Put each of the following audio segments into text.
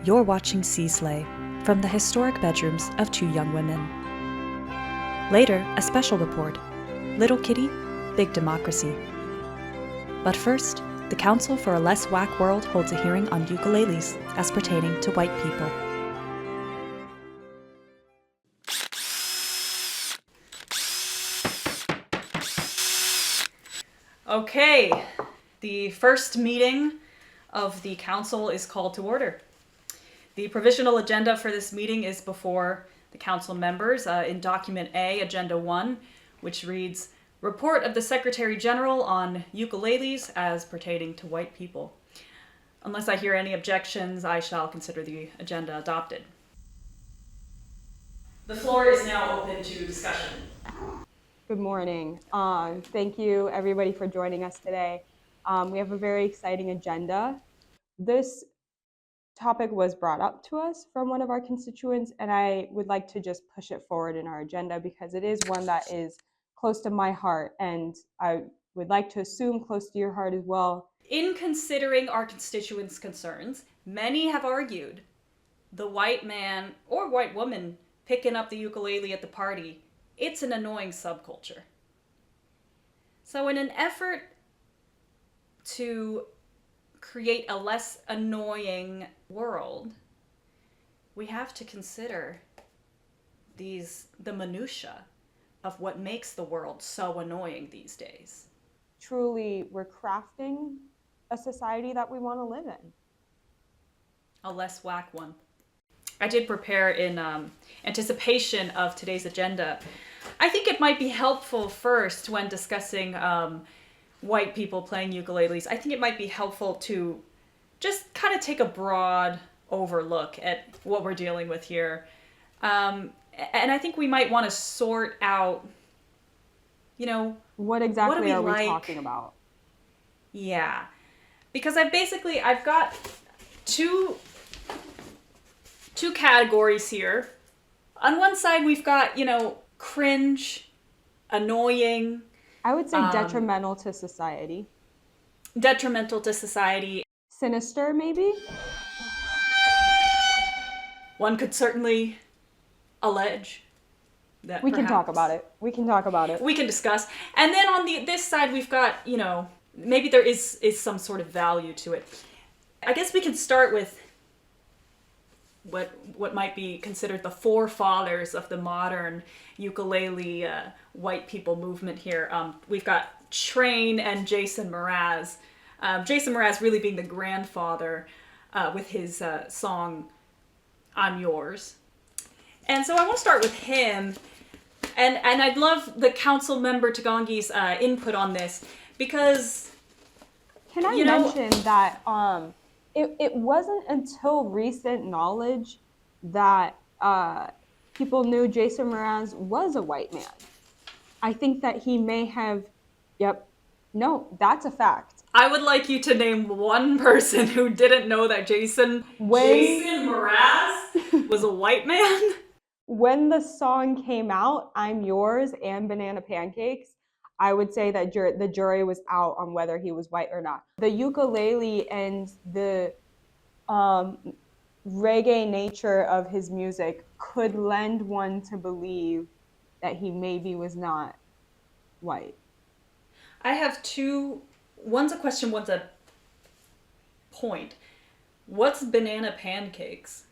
You're watching Sea Slay from the historic bedrooms of two young women. Later, a special report, Little Kitty, Big Democracy. But first, the Council for a Less Whack World holds a hearing on ukuleles as pertaining to white people. Okay, the first meeting of the council is called to order. The provisional agenda for this meeting is before the council members in document A, agenda 1, which reads, Report of the Secretary General on ukuleles as pertaining to white people. Unless I hear any objections, I shall consider the agenda adopted. The floor is now open to discussion. Good morning. Thank you everybody for joining us today. We have a very exciting agenda. This topic was brought up to us from one of our constituents, and I would like to just push it forward in our agenda because it is one that is close to my heart, and I would like to assume close to your heart as well. In considering our constituents' concerns, many have argued the white man or white woman picking up the ukulele at the party, it's an annoying subculture. So in an effort to create a less annoying world, we have to consider the minutia of what makes the world so annoying these days. Truly, we're crafting a society that we want to live in. A less whack one. I did prepare in anticipation of today's agenda. I think it might be helpful first when discussing white people playing ukuleles. I think it might be helpful to just kind of take a broad overlook at what we're dealing with here. And I think we might want to sort out, what exactly are we like? talking about? Yeah. Because I've got two categories here. On one side, we've got, cringe, annoying. I would say detrimental to society. Detrimental to society. Sinister, maybe? One could certainly allege that We can talk about it. We can discuss. And then on this side, we've got, maybe there is some sort of value to it. I guess we can start with what might be considered the forefathers of the modern ukulele white people movement here. We've got Train and Jason Mraz. Jason Mraz really being the grandfather with his song I'm Yours. And so I want to start with him. And I'd love the council member Tagangi's input on this because... Can I mention that it wasn't until recent knowledge that people knew Jason Mraz was a white man. I think that he may have, that's a fact. I would like you to name one person who didn't know that Jason Mraz was a white man. When the song came out, I'm Yours and Banana Pancakes, I would say that the jury was out on whether he was white or not. The ukulele and the reggae nature of his music could lend one to believe that he maybe was not white. I have two. One's a question, one's a point. What's Banana Pancakes?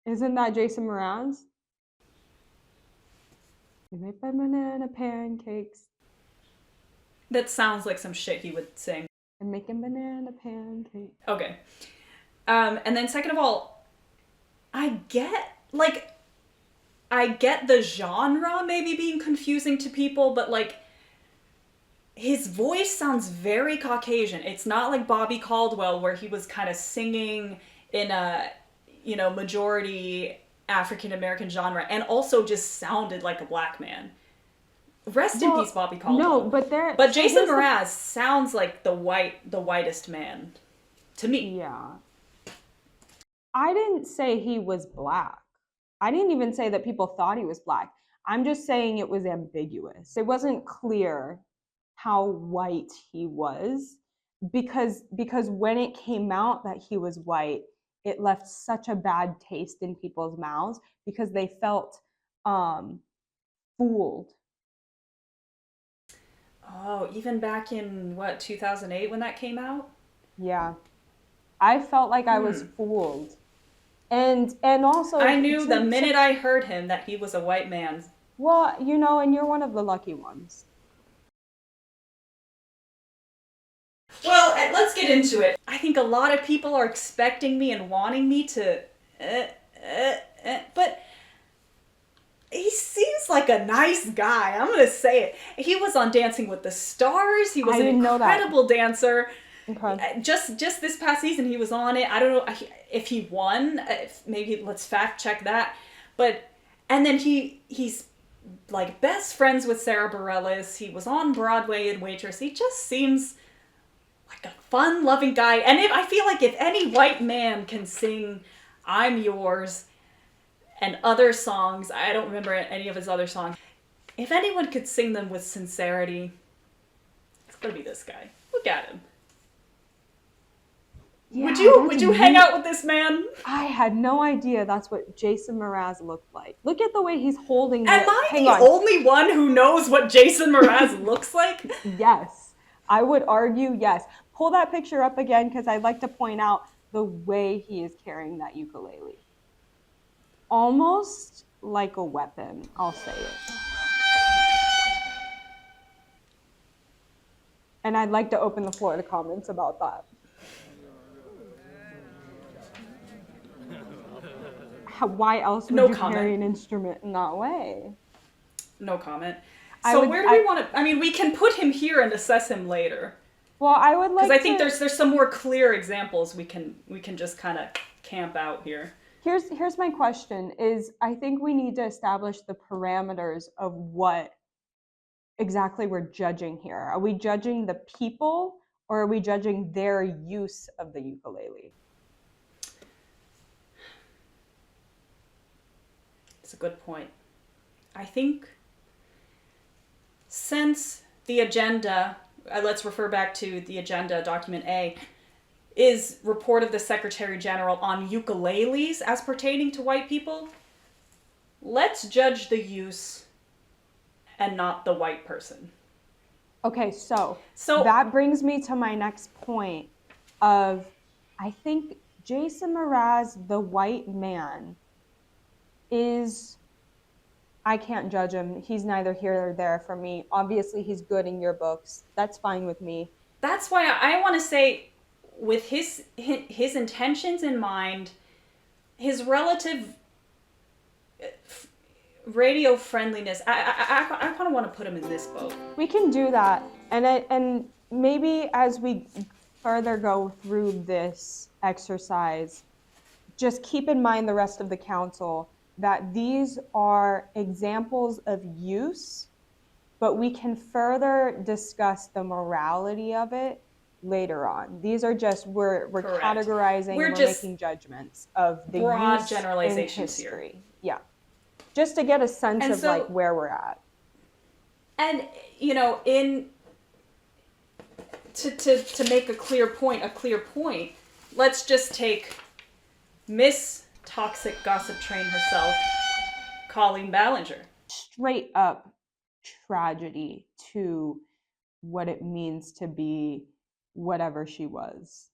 Isn't that Jason Mraz? You make my banana pancakes. That sounds like some shit he would sing. I'm making banana pancakes. Okay. And then second of all, I get the genre maybe being confusing to people, but his voice sounds very Caucasian. It's not like Bobby Caldwell where he was kind of singing in a, majority African American genre and also just sounded like a black man. Rest in peace, Bobby Caldwell. No, but Jason Mraz sounds like the whitest man to me. Yeah. I didn't say he was black. I didn't even say that people thought he was black. I'm just saying it was ambiguous. It wasn't clear how white he was because when it came out that he was white, it left such a bad taste in people's mouths because they felt fooled. Oh, even back in what, 2008 when that came out? Yeah. I felt like I was fooled. And also I knew the to- minute I heard him that he was a white man. well, you know, and you're one of the lucky ones. Well, let's get into it. I think a lot of people are expecting me and wanting me to, but he seems like a nice guy. I'm gonna say it. He was on Dancing with the Stars. He was I an didn't know that. incredible dancer. Okay. Just this past season, he was on it. I don't know if he won. Maybe let's fact check that. But and then he's like best friends with Sarah Bareilles. He was on Broadway in Waitress. He just seems like a fun-loving guy. And I feel like if any white man can sing "I'm Yours" and other songs, I don't remember any of his other songs. If anyone could sing them with sincerity, it's gonna be this guy. Look at him. Yeah, would you hang out with this man? I had no idea that's what Jason Mraz looked like. Look at the way he's holding Am I the only one who knows what Jason Mraz looks like? Yes. I would argue yes. Pull that picture up again because I'd like to point out the way he is carrying that ukulele. Almost like a weapon, I'll say it. And I'd like to open the floor to comments about that. Why else would you carry an instrument in that way? No comment. So where do we want to? I mean, we can put him here and assess him later. Well, I would like because I think there's some more clear examples we can just kind of camp out here. Here's my question: is I think we need to establish the parameters of what exactly we're judging here. Are we judging the people, or are we judging their use of the ukulele? It's a good point. I think since the agenda, let's refer back to the agenda, document A, is report of the Secretary General on ukuleles as pertaining to white people, let's judge the use and not the white person. Okay, so that brings me to my next point of, I think Jason Mraz, the white man, I can't judge him. He's neither here nor there for me. Obviously, he's good in your books. That's fine with me. That's why I want to say, with his intentions in mind, his relative radio friendliness, I kind of want to put him in this boat. We can do that. And maybe as we further go through this exercise, just keep in mind the rest of the council that these are examples of use, but we can further discuss the morality of it later on. These are just, we're categorizing, we're making judgments of the broad use generalizations in history. here. Yeah. Just to get a sense of like where we're at. And, you know, to make a clear point, let's just take Miss Toxic Gossip Train herself, Colleen Ballinger. Straight up tragedy to what it means to be whatever she was.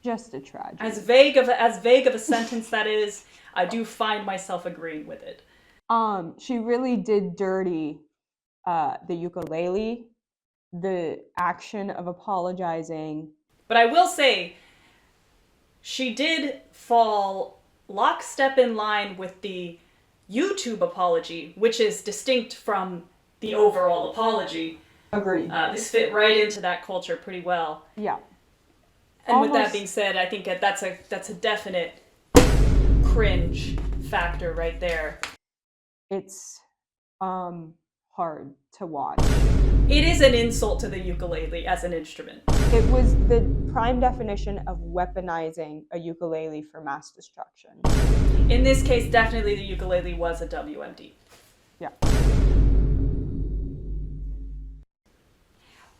Just a tragedy. As vague of a sentence that is, I do find myself agreeing with it. She really did dirty the ukulele, the action of apologizing. But I will say, she did fall lockstep in line with the YouTube apology, which is distinct from the overall apology. Agreed. This fit right into that culture pretty well. Yeah. And with that being said, I think that's a definite cringe factor right there. It's hard to watch. It is an insult to the ukulele as an instrument. It was the prime definition of weaponizing a ukulele for mass destruction. In this case, definitely the ukulele was a WMD. Yeah.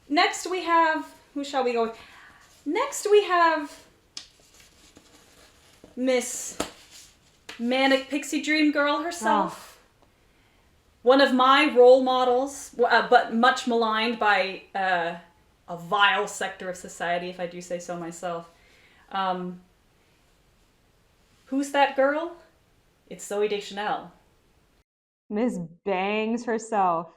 Next we have, who shall we go with? Next we have Miss Manic Pixie Dream Girl herself. One of my role models, but much maligned by a vile sector of society, if I do say so myself. Who's that girl? It's Zooey Deschanel. Miss Bangs herself.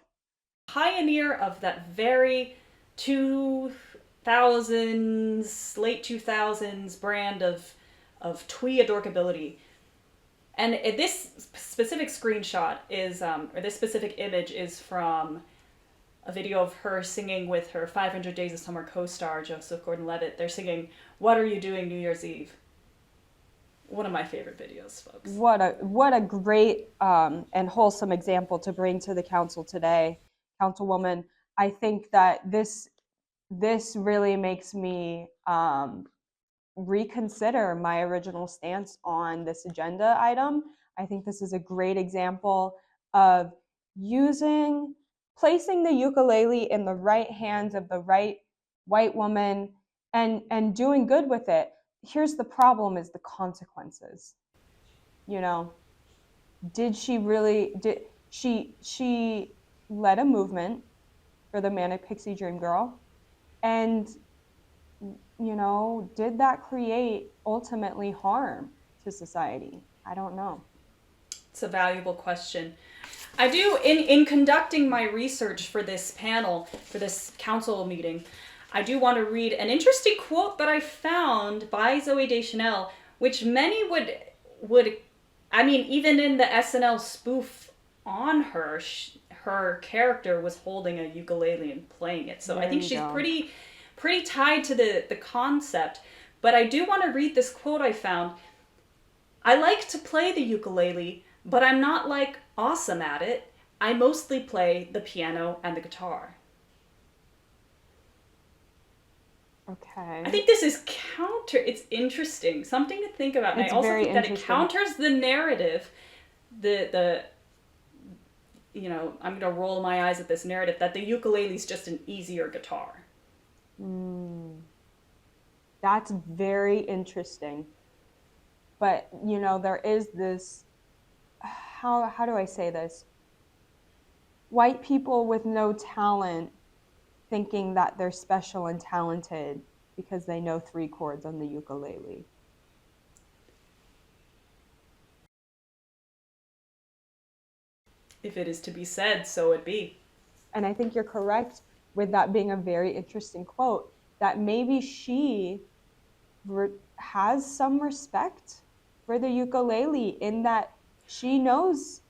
Pioneer of that very 2000s, late 2000s brand of twee adorkability. And this specific screenshot is, or this specific image is from a video of her singing with her 500 Days of Summer co-star, Joseph Gordon-Levitt. They're singing, "What Are You Doing New Year's Eve?" One of my favorite videos, folks. What a great and wholesome example to bring to the council today, Councilwoman. I think that this really makes me reconsider my original stance on this agenda item. I think this is a great example of placing the ukulele in the right hands of the right white woman and doing good with it. Here's the problem: is the consequences. Did she led a movement for the Manic Pixie Dream Girl, and did that create ultimately harm to society? I don't know. It's a valuable question. I do, in conducting my research for this panel, for this council meeting, I do want to read an interesting quote that I found by Zooey Deschanel, which many would, I mean, even in the SNL spoof on her, her character was holding a ukulele and playing it. So I think she's pretty tied to the concept. But I do want to read this quote I found. "I like to play the ukulele, but I'm not like awesome at it. I mostly play the piano and the guitar." Okay. I think this is it's interesting, something to think about. And I also think that it counters the narrative, I'm going to roll my eyes at this narrative that the ukulele is just an easier guitar. That's very interesting. But, there is this, how do I say this? White people with no talent thinking that they're special and talented because they know 3 chords on the ukulele. If it is to be said, so it be. And I think you're correct with that being a very interesting quote, that maybe she has some respect for the ukulele in that she knows,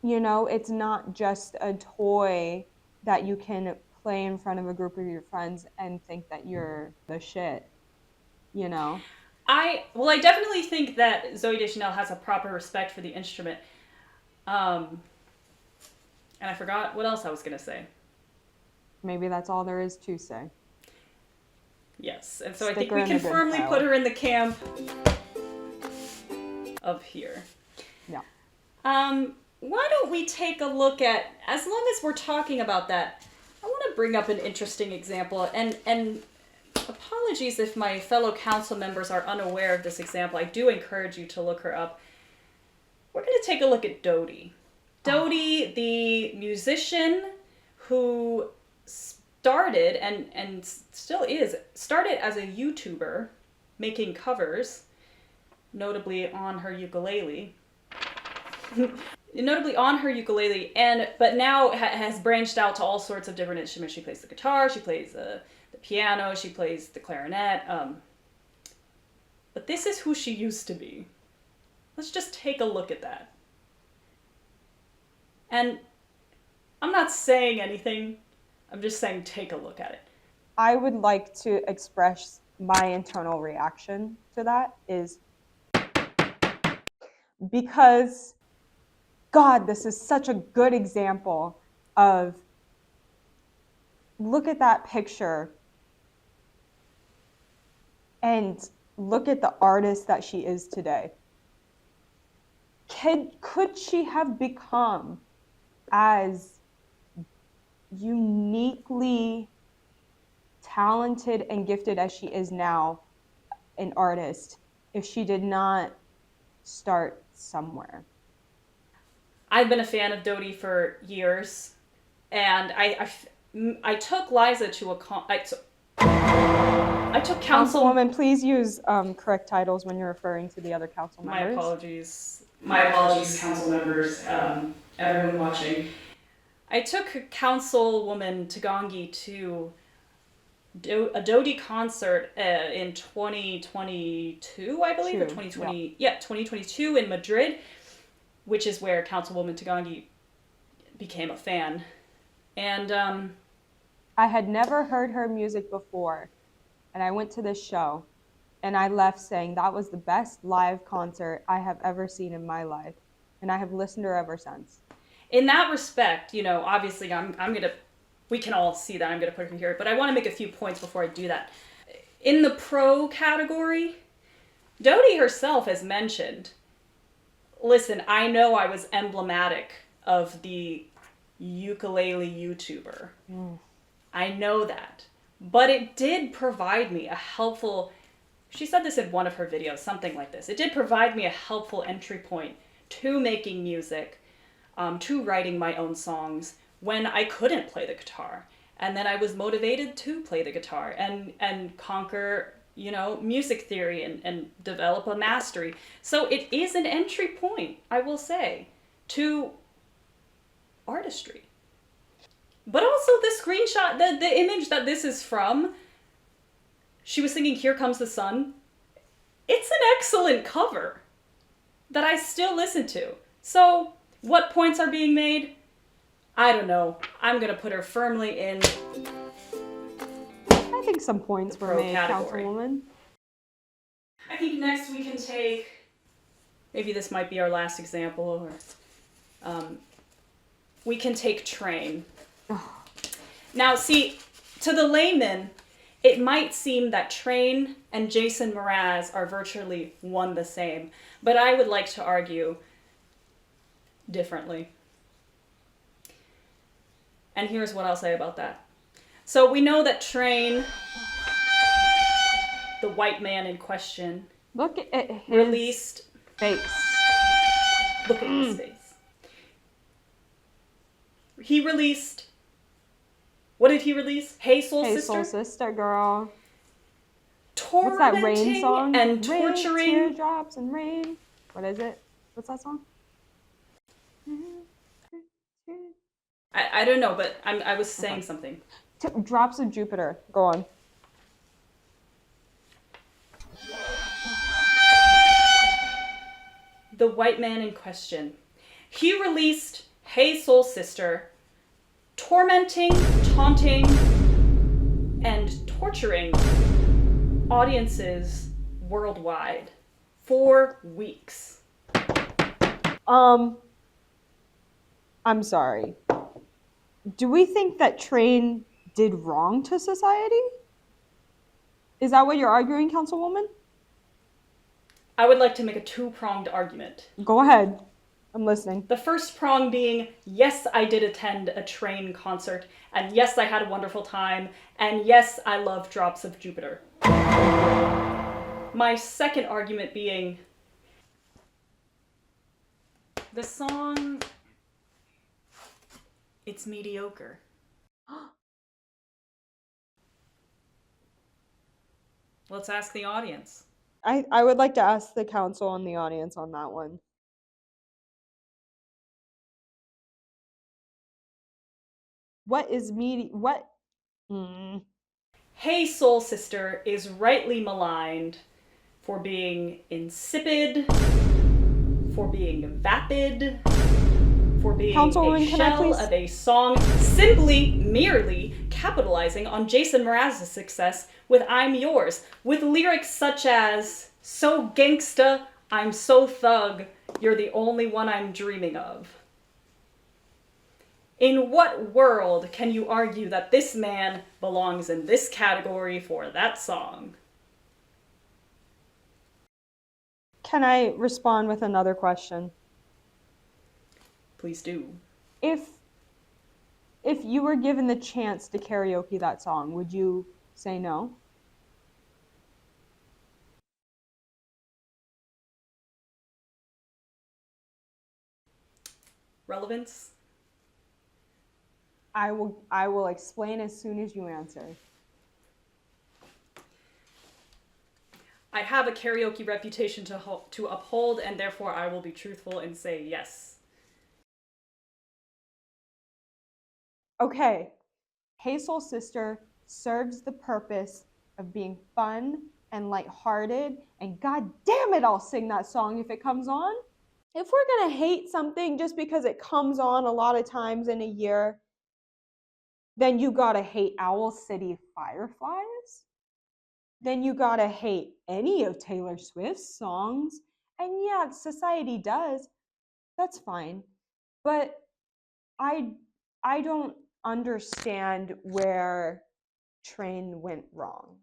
it's not just a toy that you can play in front of a group of your friends and think that you're the shit, I definitely think that Zooey Deschanel has a proper respect for the instrument. And I forgot what else I was going to say. Maybe that's all there is to say. Yes, and so I think we can firmly put her in the camp of here. Yeah. Why don't we take a look at, as long as we're talking about that, I want to bring up an interesting example, and apologies if my fellow council members are unaware of this example. I do encourage you to look her up. We're going to take a look at Dodie. Dodie, the musician who started and still started as a YouTuber making covers, notably on her ukulele. But now has branched out to all sorts of different instruments. She plays the guitar, she plays the piano, she plays the clarinet. But this is who she used to be. Let's just take a look at that. And I'm not saying anything. I'm just saying take a look at it. I would like to express my internal reaction to that is because, God, this is such a good example of, look at that picture and look at the artist that she is today. Could she have become as uniquely talented and gifted as she is now, an artist, if she did not start somewhere. I've been a fan of Dodie for years, and I took Liza to a I took Councilwoman, please use correct titles when you're referring to the other council members. My apologies. My apologies, council members, everyone watching. I took Councilwoman Tagongi to a Dodie concert in 2022, I believe, or 2020. Yeah, 2022 in Madrid, which is where Councilwoman Tagongi became a fan. And I had never heard her music before, and I went to this show, and I left saying that was the best live concert I have ever seen in my life, and I have listened to her ever since. In that respect, you know, obviously we can all see that I'm going to put her here, but I want to make a few points before I do that. In the pro category, Dodie herself has mentioned, listen, I know I was emblematic of the ukulele YouTuber. I know that. But it did provide me a helpful, she said this in one of her videos, something like this. It did provide me a helpful entry point to making music, to writing my own songs when I couldn't play the guitar. And then I was motivated to play the guitar and conquer, you know, music theory and develop a mastery. So it is an entry point, I will say, to artistry. But also the screenshot, the image that this is from, she was singing Here Comes the Sun. It's an excellent cover that I still listen to. So what points are being made? I don't know. I'm going to put her firmly in. I think some points were made, category. Councilwoman. I think next we can take, maybe this might be our last example, or we can take Train. Now, see, to the layman, it might seem that Train and Jason Mraz are virtually one the same, but I would like to argue differently. And here's what I'll say about that. So we know that Train, the white man in question, Look at his released face. Look at his face. He released. What did he release? Hey Soul Hey Sister. Soul Sister, girl. Tormenting What's that rain song? and torturing. Rain, teardrops and rain. What is it? What's that song? I don't know, but I was saying something. Drops of Jupiter. Go on. The white man in question. He released Hey Soul Sister, tormenting, taunting, and torturing audiences worldwide for weeks. I'm sorry. Do we think that Train did wrong to society? Is that what you're arguing, Councilwoman? I would like to make a two-pronged argument. Go ahead. I'm listening. The first prong being, yes, I did attend a Train concert, and yes, I had a wonderful time, and yes, I love Drops of Jupiter. My second argument being, the song, it's mediocre. Let's ask the audience. I would like to ask the council and the audience on that one. What is what? Hey Soul Sister is rightly maligned for being insipid, for being vapid, for being a shell of a song, merely capitalizing on Jason Mraz's success with I'm Yours, with lyrics such as, so gangsta, I'm so thug, you're the only one I'm dreaming of. In what world can you argue that this man belongs in this category for that song? Can I respond with another question? Please do. If you were given the chance to karaoke that song, would you say no? relevance? I will explain as soon as you answer. I have a karaoke reputation to uphold, and therefore I will be truthful and say yes. Okay, Hey Soul Sister serves the purpose of being fun and lighthearted, and god damn it, I'll sing that song if it comes on. If we're gonna hate something just because it comes on a lot of times in a year, then you gotta hate Owl City Fireflies. Then you gotta hate any of Taylor Swift's songs. And yeah, society does. That's fine. But I I don't understand where Train went wrong.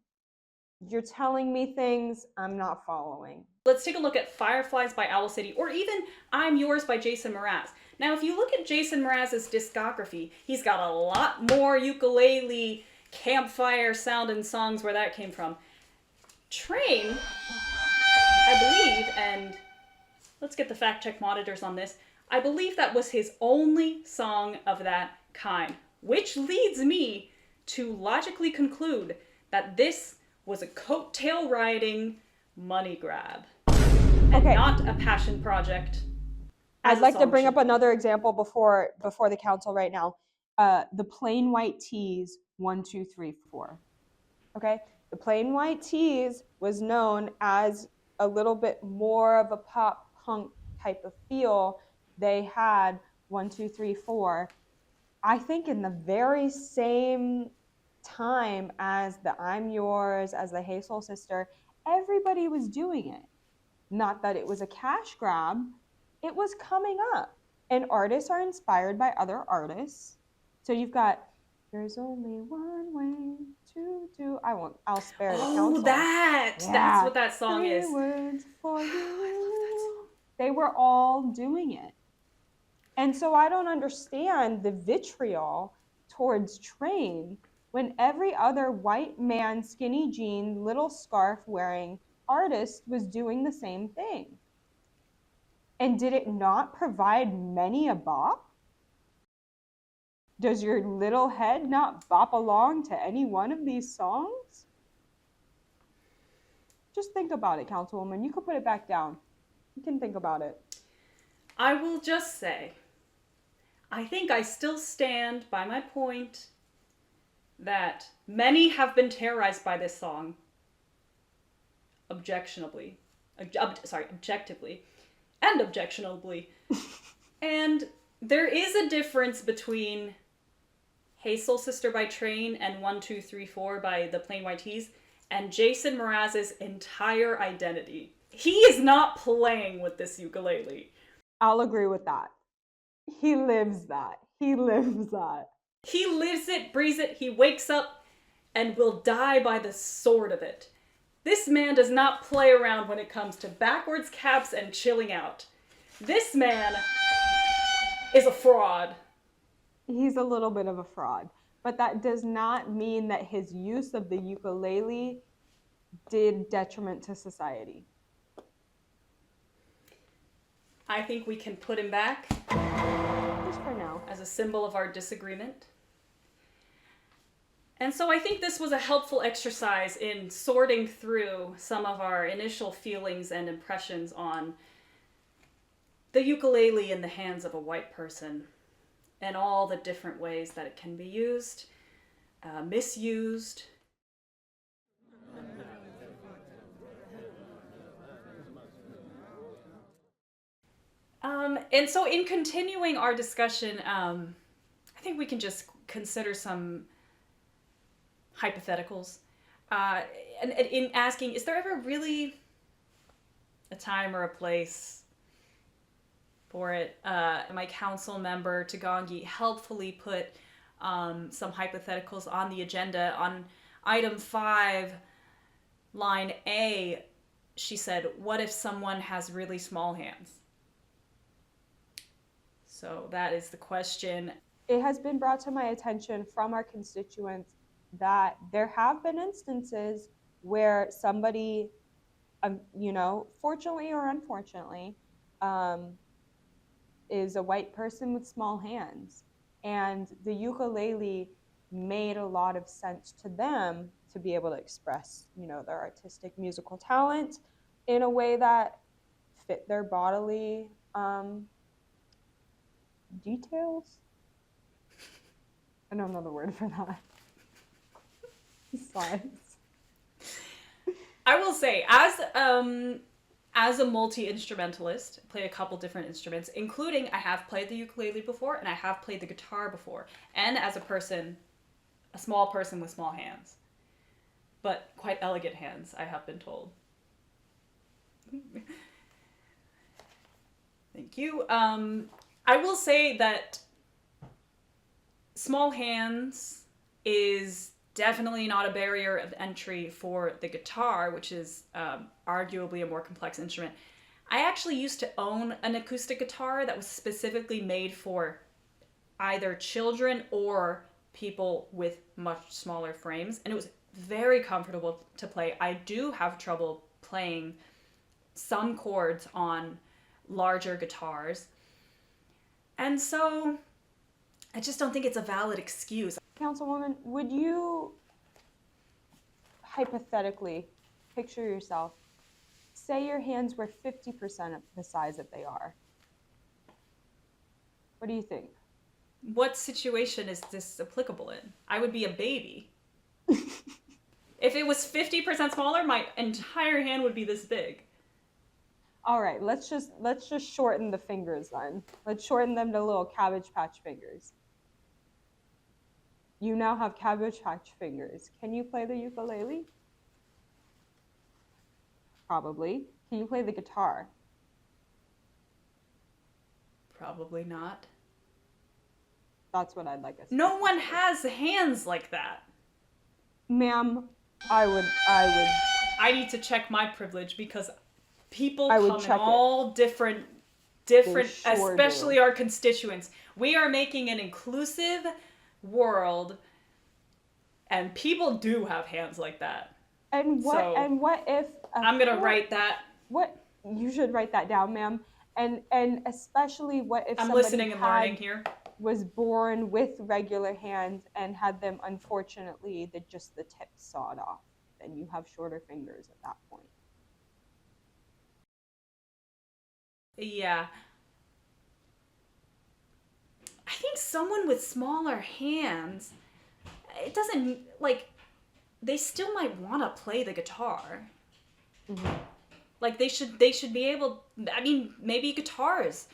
You're telling me things I'm not following. Let's take a look at Fireflies by Owl City, or even I'm Yours by Jason Mraz. Now, if you look at Jason Mraz's discography, he's got a lot more ukulele, campfire sounding songs where that came from. Train, I believe, and let's get the fact check monitors on this, I believe that was his only song of that kind, which leads me to logically conclude that this was a coattail riding money grab and Okay. not a passion project. I'd like to bring up another example before the council right now. The Plain White Tees 1, 2, 3, 4. Okay, the Plain White Tees was known as a little bit more of a pop punk type of feel. They had 1, 2, 3, 4. I think in the very same time as the I'm Yours, as the Hey Soul Sister, everybody was doing it. Not that it was a cash grab, it was coming up. And artists are inspired by other artists. So you've got There's Only One Way to Do. I'll spare the council. Oh, that's what that song is. 3 words for you. They were all doing it. And so I don't understand the vitriol towards Train when every other white man, skinny jean, little scarf wearing artist was doing the same thing. And did it not provide many a bop? Does your little head not bop along to any one of these songs? Just think about it, Councilwoman. You can put it back down. You can think about it. I will just say, I think I still stand by my point that many have been terrorized by this song objectively, and objectionably. And there is a difference between Hey Soul Sister by Train and 1, 2, 3, 4 by the Plain White Tees and Jason Mraz's entire identity. He is not playing with this ukulele. I'll agree with that. He lives that. He lives that. He lives it, breathes it, he wakes up and will die by the sword of it. This man does not play around when it comes to backwards caps and chilling out. This man is a fraud. He's a little bit of a fraud, but that does not mean that his use of the ukulele did detriment to society. I think we can put him back. Just for now. As a symbol of our disagreement. And so I think this was a helpful exercise in sorting through some of our initial feelings and impressions on the ukulele in the hands of a white person and all the different ways that it can be used, misused. And so in continuing our discussion, I think we can just consider some hypotheticals. And in asking, is there ever really a time or a place for it? My council member, Tagangi, helpfully put some hypotheticals on the agenda. On item 5, line A, she said, what if someone has really small hands? So that is the question. It has been brought to my attention from our constituents that there have been instances where somebody, fortunately or unfortunately, is a white person with small hands. And the ukulele made a lot of sense to them to be able to express, their artistic musical talent in a way that fit their bodily details. I don't know the word for that. Size. I will say, as a multi-instrumentalist, I play a couple different instruments, including I have played the ukulele before and I have played the guitar before. And as a small person with small hands. But quite elegant hands, I have been told. Thank you. I will say that small hands is definitely not a barrier of entry for the guitar, which is arguably a more complex instrument. I actually used to own an acoustic guitar that was specifically made for either children or people with much smaller frames, and it was very comfortable to play. I do have trouble playing some chords on larger guitars, and so I just don't think it's a valid excuse. Councilwoman, would you hypothetically picture yourself, say your hands were 50% of the size that they are? What do you think? What situation is this applicable in? I would be a baby. If it was 50% smaller, my entire hand would be this big. All right, let's just shorten the fingers then. Let's shorten them to little Cabbage Patch fingers. You now have Cabbage Patch fingers. Can you play the ukulele? Probably. Can you play the guitar? Probably not. That's what I'd like us to No one consider. has hands like that. Ma'am, I would. I need to check my privilege because people I would come in check it. all different, They sure especially do. our constituents. We are making an inclusive world, and people do have hands like that. And what? So, and what if? I'm gonna write that. What? You should write that down, ma'am. And especially what if I'm somebody listening and learning here. was born with regular hands and had them, unfortunately, just the tips sawed off? Then you have shorter fingers at that point. Yeah. I think someone with smaller hands, it doesn't, like, they still might want to play the guitar. Mm-hmm. Like, they should be able, I mean, maybe guitars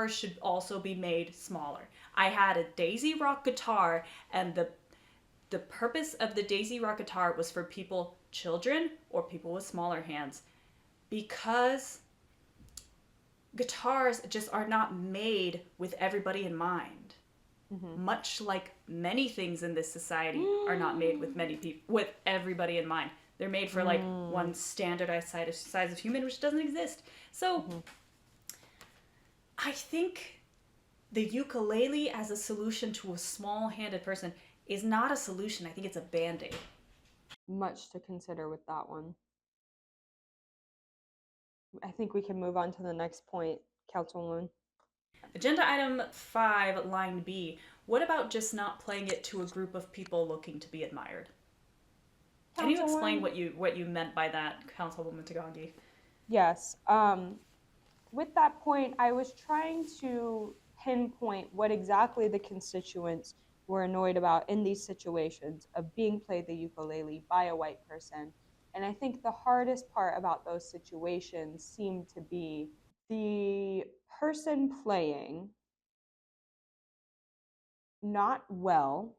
should also be made smaller. I had a Daisy Rock guitar, and the purpose of the Daisy Rock guitar was for children or people with smaller hands, because guitars just are not made with everybody in mind. Mm-hmm. Much like many things in this society are not made with everybody in mind. They're made for like one standardized size of human, which doesn't exist. So I think the ukulele as a solution to a small-handed person is not a solution. I think it's a band-aid. Much to consider with that one. I think we can move on to the next point, Councilwoman. Agenda item 5, line B. What about just not playing it to a group of people looking to be admired? Can you explain what you meant by that, Councilwoman Tagangi? Yes. With that point, I was trying to pinpoint what exactly the constituents were annoyed about in these situations of being played the ukulele by a white person. And I think the hardest part about those situations seemed to be the person playing not well,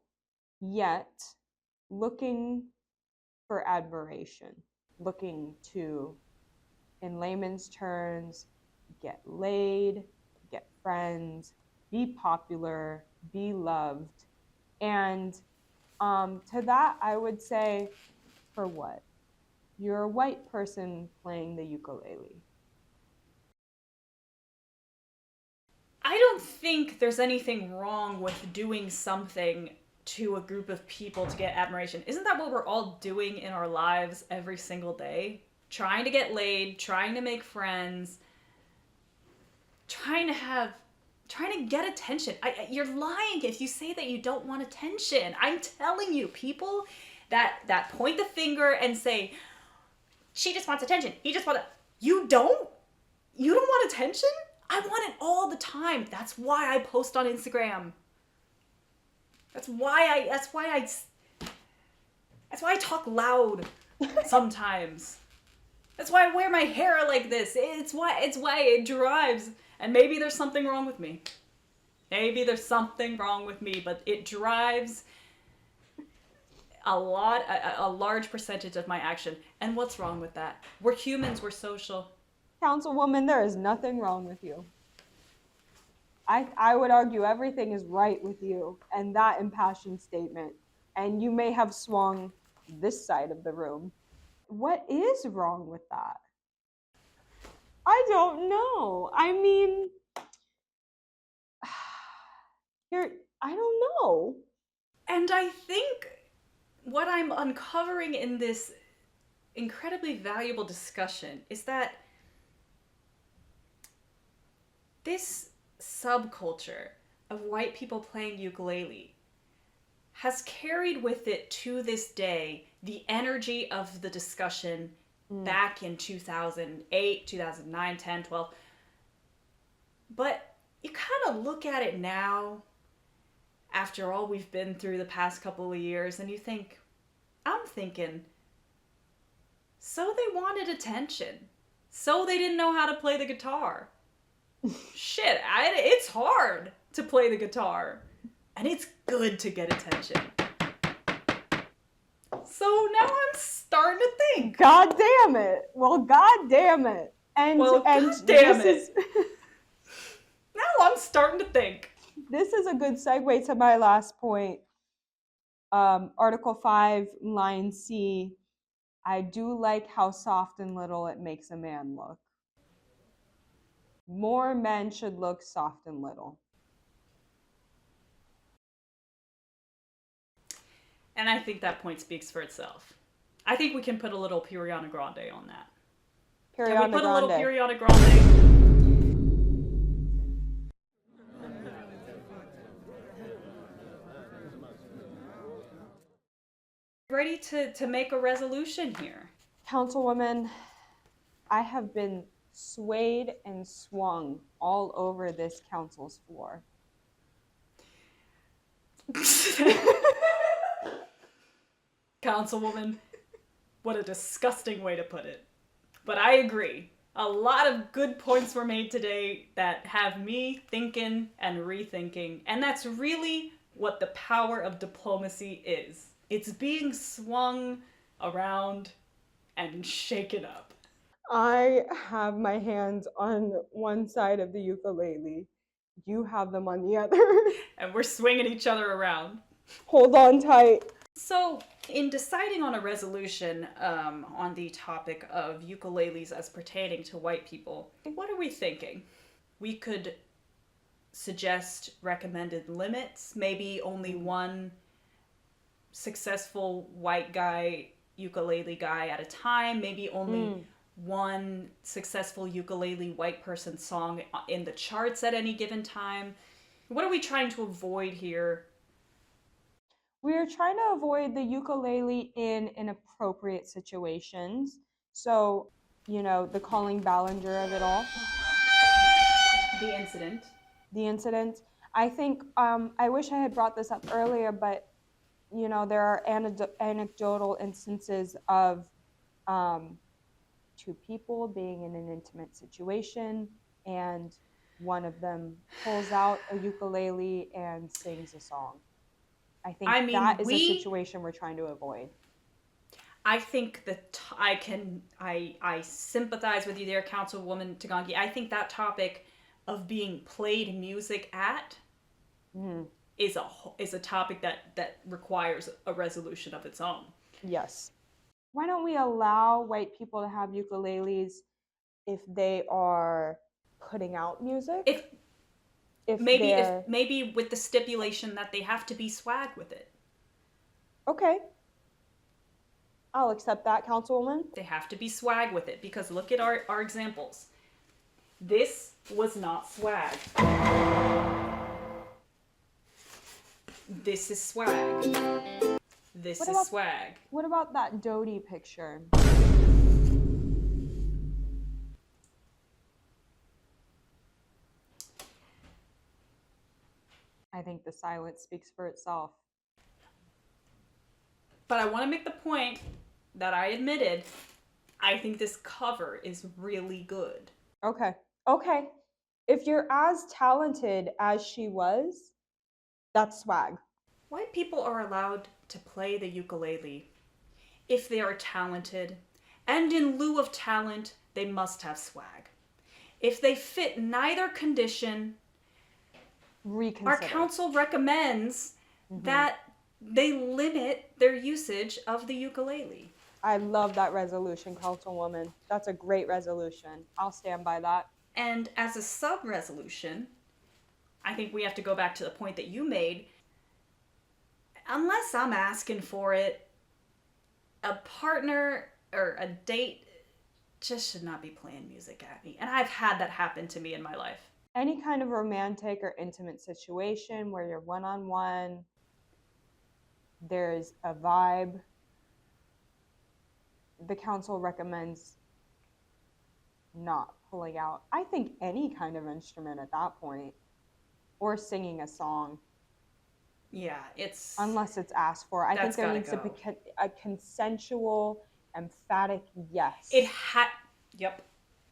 yet looking for admiration, looking to, in layman's terms, get laid, get friends, be popular, be loved. And to that, I would say, for what? You're a white person playing the ukulele. I don't think there's anything wrong with doing something to a group of people to get admiration. Isn't that what we're all doing in our lives every single day? Trying to get laid, trying to make friends, trying to get attention. You're lying if you say that you don't want attention. I'm telling you, people that point the finger and say, she just wants attention. He just wants. You don't. You don't want attention? I want it all the time. That's why I post on Instagram. That's why I talk loud sometimes. That's why I wear my hair like this. It's why it drives. And maybe there's something wrong with me. But it drives a large percentage of my action. And what's wrong with that? We're humans, we're social. Councilwoman, there is nothing wrong with you. I would argue everything is right with you and that impassioned statement. And you may have swung this side of the room. What is wrong with that? I don't know. I mean, I don't know. And I think what I'm uncovering in this incredibly valuable discussion is that this subculture of white people playing ukulele has carried with it to this day the energy of the discussion back in 2008, 2009, 10, 12. But you kind of look at it now, after all we've been through the past couple of years, and I'm thinking, so they wanted attention. So they didn't know how to play the guitar. Shit, it's hard to play the guitar. And it's good to get attention. So now I'm starting to think. God damn it. Well, God damn it. And God damn it. Now I'm starting to think. This is a good segue to my last point. Article 5, line C. I do like how soft and little it makes a man look. More men should look soft and little. And I think that point speaks for itself. I think we can put a little Ariana Grande on that. Ariana Can we put Grande. a little Ariana Grande? Ready to make a resolution here. Councilwoman, I have been swayed and swung all over this council's floor. Councilwoman, what a disgusting way to put it. But I agree. A lot of good points were made today that have me thinking and rethinking. And that's really what the power of diplomacy is. It's being swung around and shaken up. I have my hands on one side of the ukulele. You have them on the other. And we're swinging each other around. Hold on tight. So, in deciding on a resolution on the topic of ukuleles as pertaining to white people, what are we thinking? We could suggest recommended limits, maybe only one successful white guy, ukulele guy at a time, maybe only one successful ukulele white person song in the charts at any given time. What are we trying to avoid here? We are trying to avoid the ukulele in inappropriate situations. So, the Colleen Ballinger of it all. The incident. I think, I wish I had brought this up earlier, but, there are anecdotal instances of two people being in an intimate situation, and one of them pulls out a ukulele and sings a song. I think that is a situation we're trying to avoid. I think that I sympathize with you there, Councilwoman Tagangi. I think that topic of being played music at is a topic that requires a resolution of its own. Yes. Why don't we allow white people to have ukuleles if they are putting out music? Maybe with the stipulation that they have to be swag with it. Okay. I'll accept that, Councilwoman. They have to be swag with it, because look at our examples. This was not swag. This is swag. This What is about- swag. What about that Dodie picture? I think the silence speaks for itself. But I want to make the point that I admitted I think this cover is really good. Okay. Okay. If you're as talented as she was, that's swag. White people are allowed to play the ukulele if they are talented, and in lieu of talent, they must have swag. If they fit neither condition, Reconsider. our council recommends that they limit their usage of the ukulele. I love that resolution, Councilwoman. That's a great resolution. I'll stand by that. And as a sub-resolution, I think we have to go back to the point that you made. Unless I'm asking for it, a partner or a date just should not be playing music at me. And I've had that happen to me in my life. Any kind of romantic or intimate situation where you're one-on-one, there's a vibe, the council recommends not pulling out, I think, any kind of instrument at that point, or singing a song. Yeah, it's... Unless it's asked for. I think there needs to be a consensual, emphatic yes. Yep.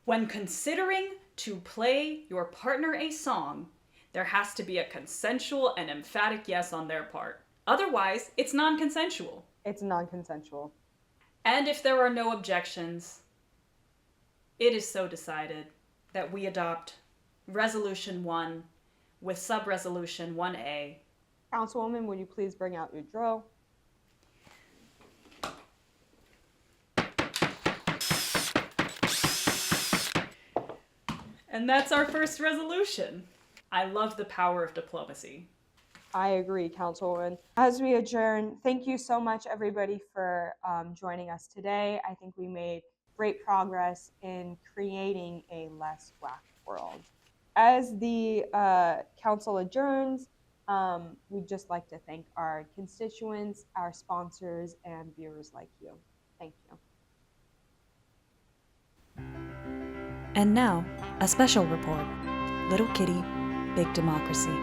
When considering to play your partner a song, there has to be a consensual and emphatic yes on their part. Otherwise, it's non-consensual. It's non-consensual. And if there are no objections, it is so decided that we adopt Resolution 1 with Sub-Resolution 1A. Councilwoman, would you please bring out your drill? And that's our first resolution. I love the power of diplomacy. I agree, Councilwoman. As we adjourn, thank you so much, everybody, for joining us today. I think we made great progress in creating a less whack world. As the council adjourns, we'd just like to thank our constituents, our sponsors, and viewers like you. Thank you. And now, a special report. Little Kitty, Big Democracy.